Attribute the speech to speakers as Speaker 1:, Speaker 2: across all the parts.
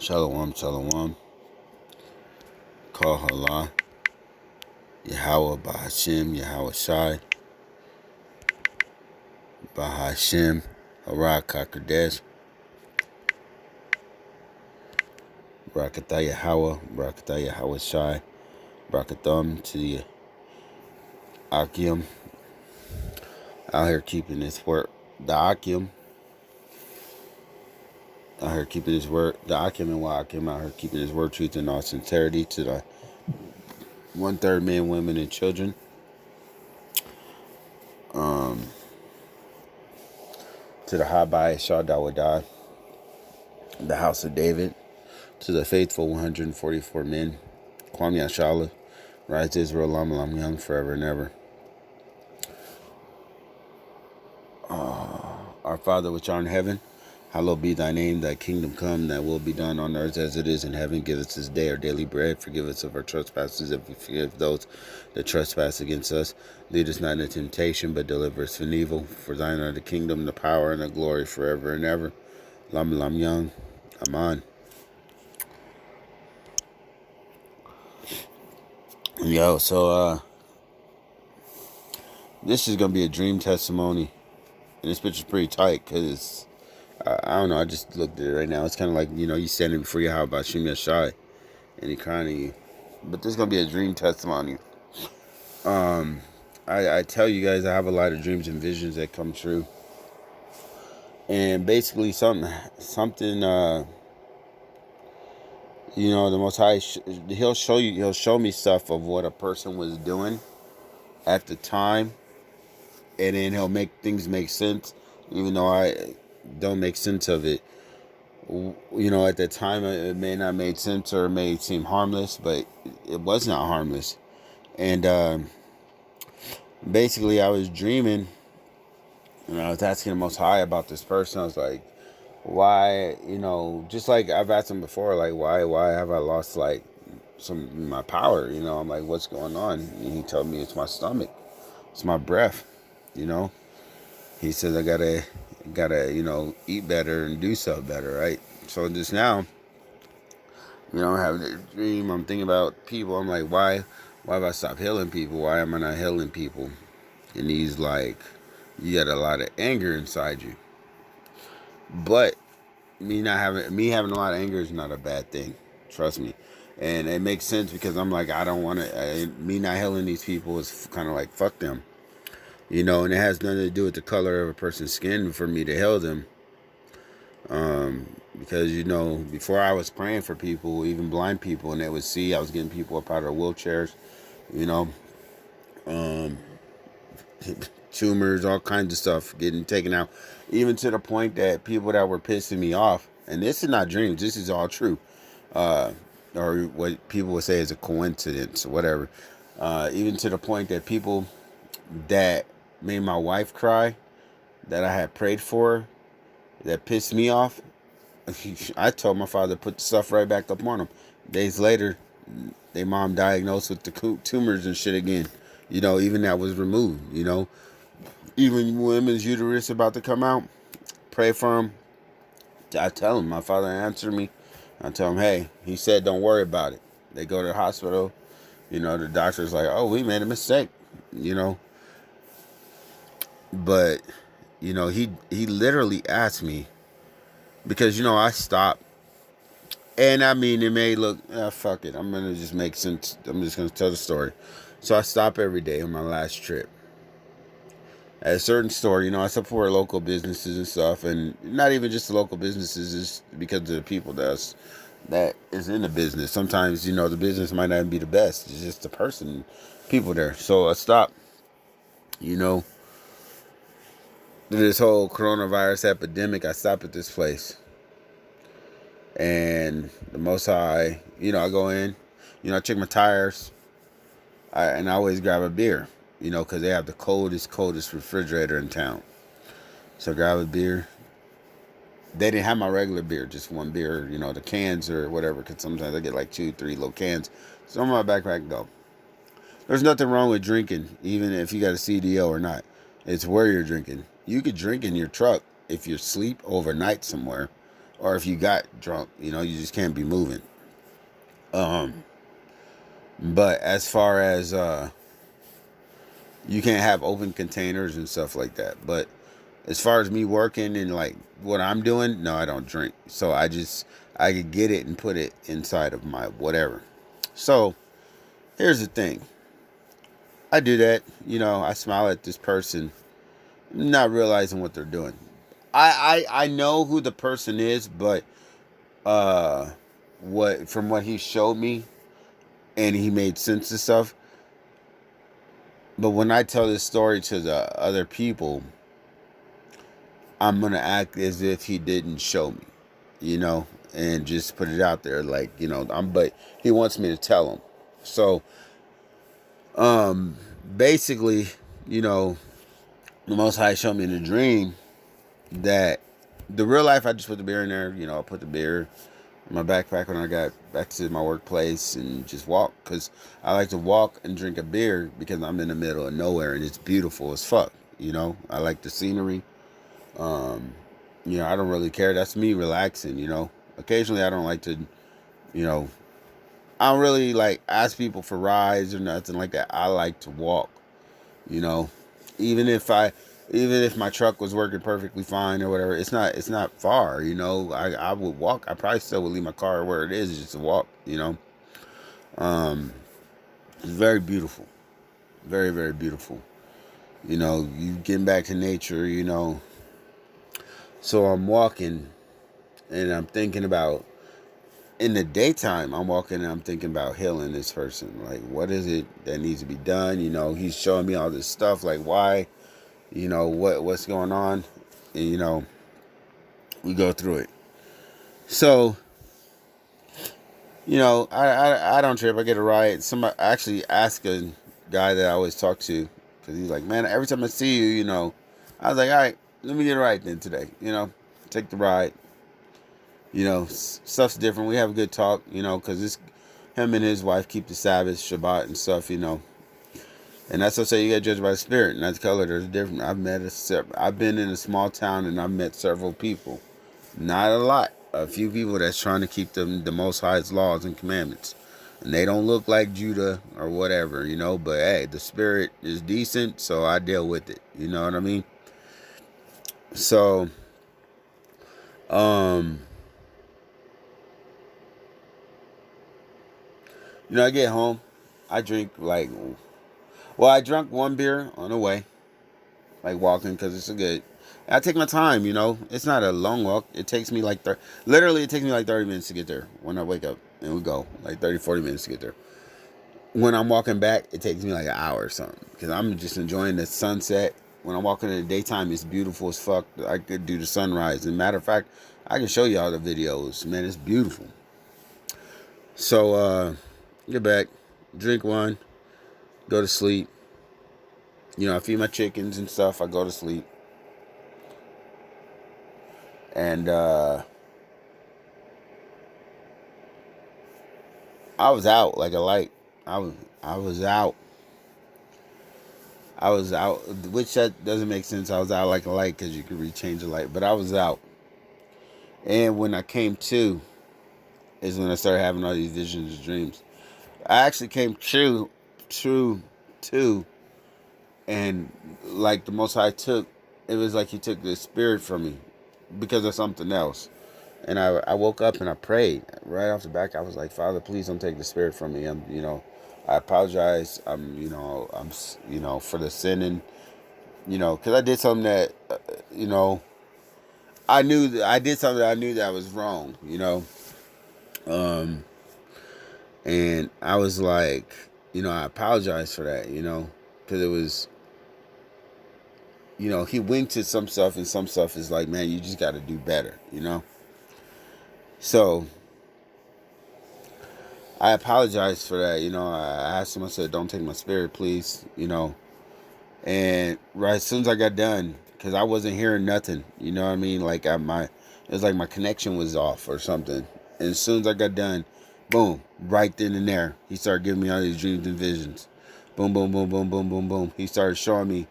Speaker 1: Shalom, shalom. Call Halah. Yahweh Bahashim, Yahweh Shai. Bahashim, Harak Kakodesh. Barakatah Yahweh, Barakatah Yahweh Shai. Barakatham to the Akim. Out here keeping this word. The Akim. Out here keeping his word. The Akim and Wa'akim out here keeping his word, truth, and all sincerity to the 1/3 men, women, and children. To the Habai Shah Dawadah, the house of David. To the faithful 144 men. Kwam Yashala. Rise Israel, Lam Young, forever and ever. Our Father which art in heaven, hallowed be thy name, thy kingdom come, thy will be done on earth as it is in heaven. Give us this day our daily bread. Forgive us of our trespasses, if we forgive those that trespass against us. Lead us not into temptation, but deliver us from evil. For thine are the kingdom, the power, and the glory forever and ever. Lam Young. Aman. Yo, so this is gonna be a dream testimony. And this picture's pretty tight because I don't know. I just looked at it right now. It's kind of like, you standing before Yahweh Bashim Yashai and he crying to you. But this is going to be a dream testimony. I tell you guys, I have a lot of dreams and visions that come true. And basically something, the Most High, he'll show me stuff of what a person was doing at the time. And then he'll make things make sense, even though I don't make sense of it. At the time it may not make sense or it may seem harmless, but it was not harmless. And basically I was dreaming and I was asking the Most High about this person. I was like, why, just like I've asked him before, like why have I lost like some of my power? I'm like, what's going on? And he told me it's my stomach, it's my breath. He says I gotta eat better and do stuff better, right? So just now, I'm having a dream. I'm thinking about people. I'm like, why have I stopped healing people? Why am I not healing people? And he's like, you got a lot of anger inside you. But me having a lot of anger is not a bad thing. Trust me. And it makes sense because I'm like, I don't want to, me not healing these people is kind of like, fuck them. And it has nothing to do with the color of a person's skin for me to heal them. Because, before I was praying for people, even blind people, and they would see, I was getting people up out of wheelchairs, tumors, all kinds of stuff getting taken out, even to the point that people that were pissing me off, and this is not dreams, this is all true, or what people would say is a coincidence or whatever, even to the point that people that made my wife cry, that I had prayed for, that pissed me off, I told my father to put the stuff right back up on them. Days later, their mom diagnosed with the tumors and shit again. Even that was removed. Even women's uterus about to come out, pray for them. I tell them, my father answered me. I tell him, hey, he said don't worry about it. They go to the hospital. The doctor's like, oh, we made a mistake. But, he literally asked me, because, I stopped. And I mean, it may look, fuck it. I'm going to just make sense. I'm just going to tell the story. So I stop every day on my last trip at a certain store. I support local businesses and stuff. And not even just the local businesses, is because of the people that is in the business. Sometimes, the business might not be the best. It's just the person, people there. So I stop, this whole coronavirus epidemic. I stop at this place. And the Most High, I go in, I check my tires, and I always grab a beer, because they have the coldest refrigerator in town. So I grab a beer. They didn't have my regular beer, just one beer, the cans or whatever, because sometimes I get like 2-3 little cans. So in my backpack, go. There's nothing wrong with drinking, even if you got a CDO or not. It's where you're drinking. You could drink in your truck if you sleep overnight somewhere, or if you got drunk, you know, you just can't be moving. Um, but as far as you can't have open containers and stuff like that. But as far as me working and like what I'm doing, no, I don't drink. So I could get it and put it inside of my whatever. So here's the thing. I do that, you know, I smile at this person, not realizing what they're doing. I know who the person is, but uh what from what he showed me and he made sense of stuff. But when I tell this story to the other people, I'm gonna act as if he didn't show me, you know, and just put it out there, like, you know, but he wants me to tell him. So, um, basically, you know, the Most High showed me in a dream that the real life, I just put the beer in there, you know, I put the beer in my backpack when I got back to my workplace and just walk, because I like to walk and drink a beer because I'm in the middle of nowhere and it's beautiful as fuck, you know, I like the scenery. Um, you know, I don't really care. That's me relaxing, you know. Occasionally I don't like to, you know, I don't really like ask people for rides or nothing like that. I like to walk, you know. Even if I even if my truck was working perfectly fine or whatever, it's not far, you know. I would walk. I probably still would leave my car where it is just to walk, you know. Um it's very beautiful. Very, very beautiful. You know, you getting back to nature, you know. So I'm walking and I'm thinking about in the daytime, I'm walking and I'm thinking about healing this person. Like, what is it that needs to be done? You know, he's showing me all this stuff. Like, why? You know, what's going on? And, you know, we go through it. So, you know, I don't trip. I get a ride. Somebody actually asked a guy that I always talk to, because he's like, man, every time I see you, you know, I was like, all right, let me get a ride then today. You know, take the ride. You know, stuff's different. We have a good talk, you know, because it's him and his wife keep the Sabbath, Shabbat, and stuff, you know. And that's what I say, you got to judge by the spirit, not the color. There's different. I've been in a small town and I've met several people. Not a lot. A few people that's trying to keep the Most High's laws and commandments. And they don't look like Judah or whatever, you know. But hey, the spirit is decent, so I deal with it. You know what I mean? So, um, you know, I get home. I drink like, well, I drank one beer on the way, like walking, because it's a good. I take my time, you know. It's not a long walk. It takes me like literally it takes me like 30 minutes to get there when I wake up and we go like 30, 40 minutes to get there. When I'm walking back, it takes me like an hour or something because I'm just enjoying the sunset. When I'm walking in the daytime, it's beautiful as fuck. I could do the sunrise. And matter of fact, I can show y'all the videos. Man, it's beautiful. So, get back, drink one, go to sleep. You know, I feed my chickens and stuff. I go to sleep. And I was out like a light. I was I was out. I was out, which that doesn't make sense. I was out like a light because you could rechange the light, but I was out. And when I came to, is when I started having all these visions and dreams. I actually came true, and like the Most High took, it was like He took the spirit from me because of something else. And I woke up and I prayed right off the back. I was like, Father, please don't take the spirit from me. I'm, you know, I apologize. You know, for the sinning, you know, because I did something that, you know, I did something that I knew that I was wrong, you know. Um, and I was like, you know, I apologize for that, you know, because it was, you know, He winked at some stuff and some stuff is like, man, you just got to do better, you know. So I apologized for that, you know. I asked Him, I said, don't take my spirit, please, you know. And right as soon as I got done, because I wasn't hearing nothing, you know what I mean? Like it was like my connection was off or something. And as soon as I got done, boom, right then and there, He started giving me all these dreams and visions. Boom, boom, boom, boom, boom, boom, boom. He started showing me,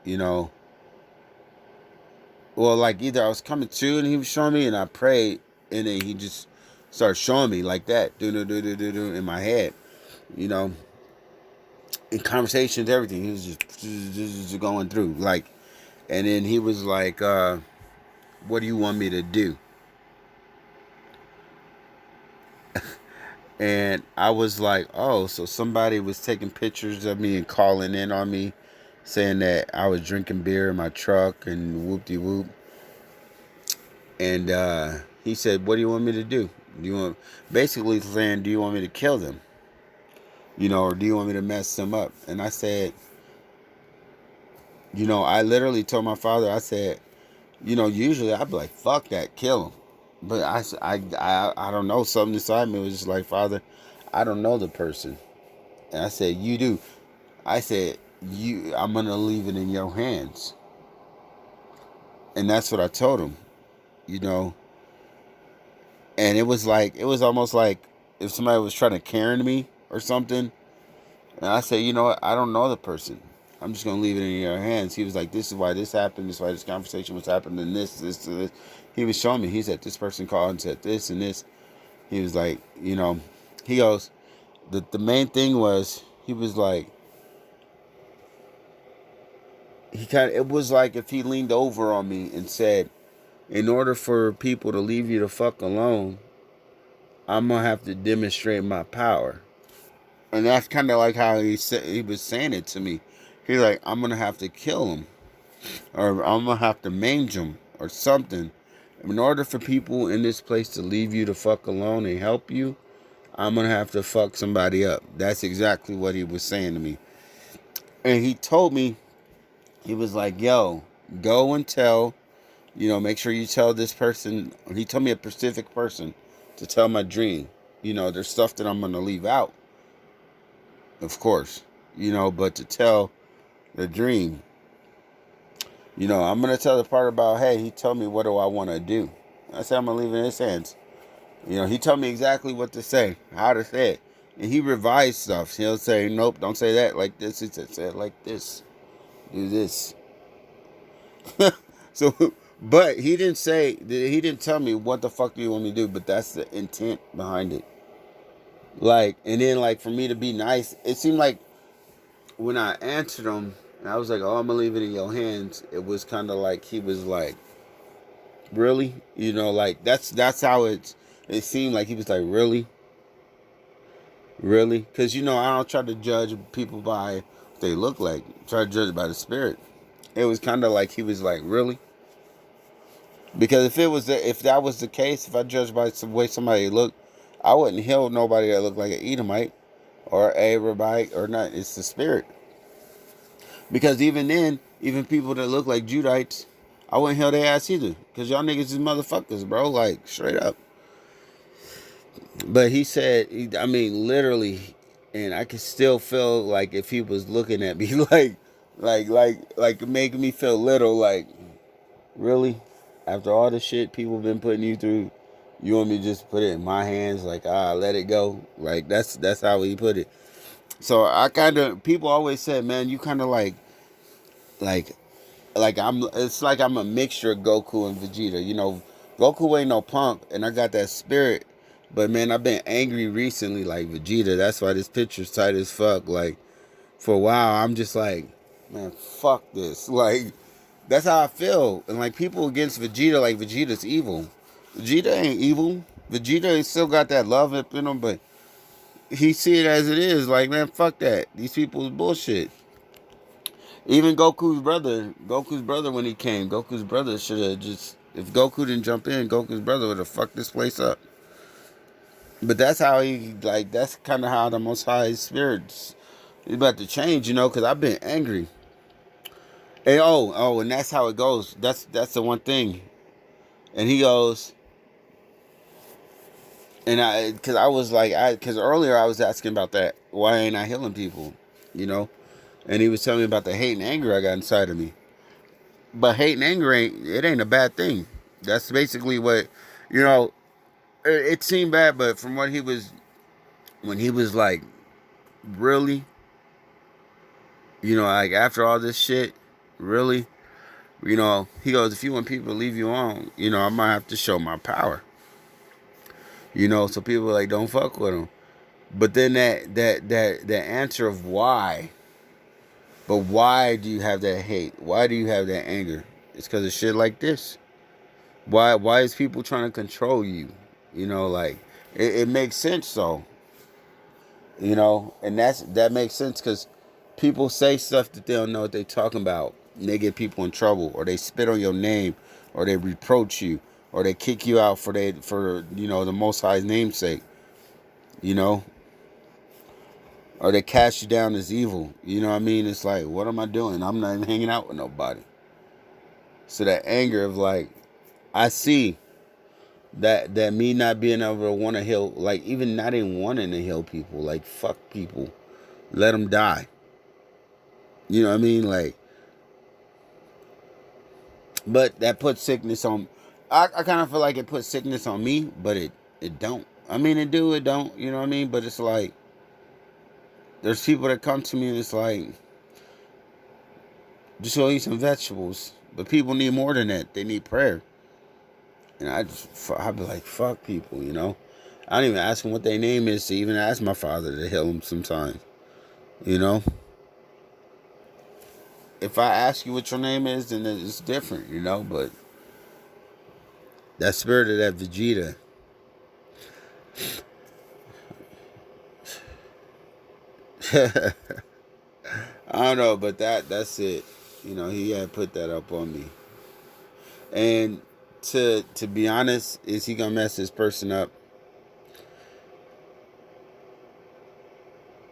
Speaker 1: you know, well, like either I was coming to and he was showing me, and I prayed, and then he just started showing me like that, do in my head, you know, in conversations, everything. He was just going through like, and then he was like, "What do you want me to do?" And I was like, "Oh, so somebody was taking pictures of me and calling in on me, saying that I was drinking beer in my truck and whoop de whoop." And he said, "What do you want me to do? Do you want basically saying, do you want me to kill them? Or do you want me to mess them up?" And I said, I literally told my father, I said, usually I'd be like, fuck that, kill him. But I don't know. Something inside me was just like, Father, I don't know the person. And I said, you do. I said, I'm gonna leave it in your hands. And that's what I told him. You know, and it was almost like if somebody was trying to Karen me or something. And I said, you know what? I don't know the person. I'm just gonna leave it in your hands. He was like, this is why this happened. This is why this conversation was happening. This. He was showing me. He said this person called and said this and this. He was like, he goes. The main thing was he was like, it was like if he leaned over on me and said, in order for people to leave you the fuck alone, I'm gonna have to demonstrate my power. And that's kind of like how he was saying it to me. He's like, I'm gonna have to kill him, or I'm gonna have to mange him, or something. In order for people in this place to leave you the fuck alone and help you, I'm gonna have to fuck somebody up. That's exactly what he was saying to me. And he told me, he was like, yo, go and tell, make sure you tell this person. He told me a specific person to tell my dream. There's stuff that I'm gonna leave out, of course, but to tell the dream. I'm gonna tell the part about, hey, he told me what do I want to do. I said I'm gonna leave it in his hands. He told me exactly what to say, how to say it, and he revised stuff. He'll say, nope, don't say that like this. He said, say it like this. Do this. So, but he didn't tell me what the fuck do you want me to do. But that's the intent behind it. Like, and then like for me to be nice, it seemed like when I answered him, and I was like, oh, I'm gonna leave it in your hands. It was kind of like he was like, really, like that's how it seemed like he was like, really, because I don't try to judge people by what they look like. I try to judge by the spirit. It was kind of like he was like, really, because if that was the case, if I judged by the way somebody looked, I wouldn't heal nobody that looked like an Edomite or a Arabite or not. It's the spirit. Because even then, even people that look like Judites, I wouldn't heal their ass either. Because y'all niggas is motherfuckers, bro. Like, straight up. But he said, I mean, literally, and I could still feel like if he was looking at me like making me feel little, like, really? After all the shit people been putting you through, you want me to just put it in my hands? Like, let it go? Like, that's how he put it. So I kind of, people always said, man, you kind of like, it's like I'm a mixture of Goku and Vegeta. Goku ain't no punk, and I got that spirit. But man, I've been angry recently, like Vegeta. That's why this picture's tight as fuck. Like, for a while, I'm just like, man, fuck this. Like, that's how I feel. And like people against Vegeta, like Vegeta's evil. Vegeta ain't evil. Vegeta still got that love up in him, but he see it as it is. Like, man, fuck that. These people is bullshit. Even Goku's brother when he came, Goku's brother should have just, if Goku didn't jump in, Goku's brother would have fucked this place up. But that's how that's kind of how the Most High spirits is about to change, because I've been angry. And and that's how it goes. That's the one thing. And he goes, because I was like, because earlier I was asking about that. Why ain't I healing people? You know? And he was telling me about the hate and anger I got inside of me. But hate and anger ain't a bad thing. That's basically what, you know, it seemed bad, but from what when he was like, really, like after all this shit, really? You know, he goes, if you want people to leave you alone, you know, I might have to show my power. You know, so people are like, don't fuck with him. But then that answer of why, but why do you have that hate? Why do you have that anger? It's because of shit like this. Why is people trying to control you? You know, like it makes sense though. You know, and that makes sense because people say stuff that they don't know what they're talking about. And they get people in trouble, or they spit on your name, or they reproach you, or they kick you out for you know the Most High's namesake. You know, or they cast you down as evil. You know what I mean? It's like, what am I doing? I'm not even hanging out with nobody. So that anger of like, I see that me not being able to want to heal, like even not even wanting to heal people, like fuck people, let them die. You know what I mean? Like, but that puts sickness on. I kind of feel like it puts sickness on me, but it don't. I mean, it don't. You know what I mean? But it's like there's people that come to me and it's like, just go eat some vegetables. But people need more than that. They need prayer. And I'd be like, fuck people, you know? I don't even ask them what their name is to even ask my father to heal them sometimes, you know? If I ask you what your name is, then it's different, you know? But that spirit of that Vegeta, I don't know, but that's it. You know, he had put that up on me. And to be honest, is he gonna mess this person up?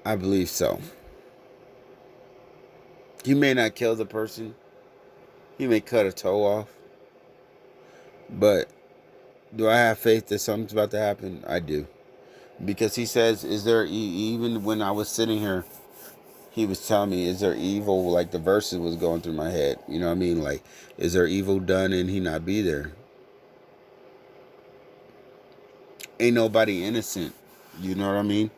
Speaker 1: I believe so. He may not kill the person. He may cut a toe off. But do I have faith that something's about to happen? I do. Because he says, is there, even when I was sitting here, he was telling me, is there evil? Like the verses was going through my head. You know what I mean? Like, is there evil done and he not be there? Ain't nobody innocent. You know what I mean?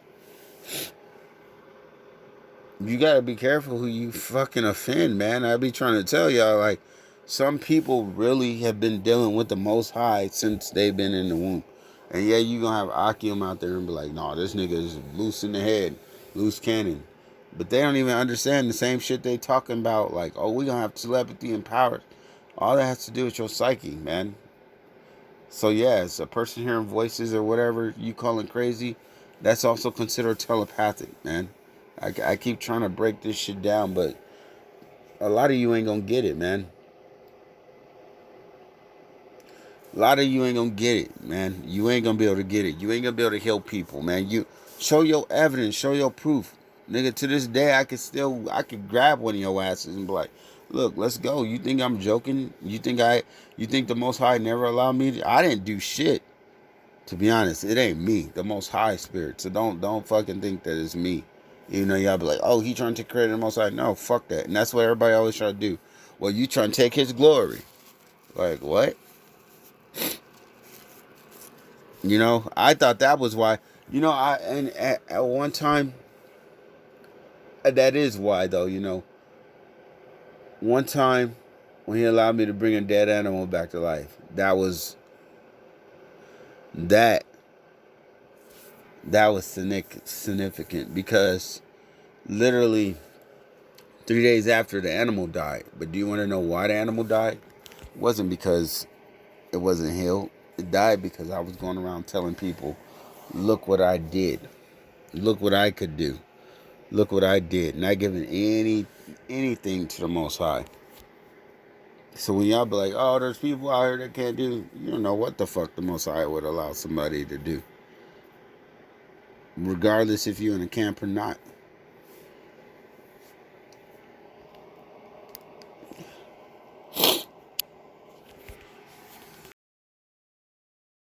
Speaker 1: You gotta be careful who you fucking offend, man. I be trying to tell y'all, like, some people really have been dealing with the Most High since they've been in the womb. And yeah, you gonna have Akim out there and be like, nah, this nigga is loose in the head, loose cannon. But they don't even understand the same shit they talking about, like, oh, we gonna have telepathy and powers. All that has to do with your psyche, man. So yeah, it's a person hearing voices or whatever you calling crazy, that's also considered telepathic, man. I keep trying to break this shit down, but a lot of you ain't gonna get it, man. A lot of you ain't gonna get it, man. You ain't gonna be able to get it. You ain't gonna be able to help people, man. You show your evidence, show your proof. Nigga, to this day I could grab one of your asses and be like, look, let's go. You think I'm joking? You think the Most High never allowed me to? I didn't do shit. To be honest, it ain't me, the Most High Spirit. So don't fucking think that it's me. Even though y'all be like, oh, he trying to take credit the Most High. No, fuck that. And that's what everybody always try to do. Well, you trying to take his glory. Like, what? You know, I thought that was why. You know, and at one time, that is why though. You know, one time when he allowed me to bring a dead animal back to life, that that was significant because literally 3 days after the animal died. But do you want to know why the animal died? It wasn't because it wasn't healed. It died because I was going around telling people, look what I did. Look what I could do. Look what I did. Not giving anything to the Most High. So when y'all be like, oh, there's people out here that can't do, you don't know what the fuck the Most High would allow somebody to do. Regardless if you're in a camp or not.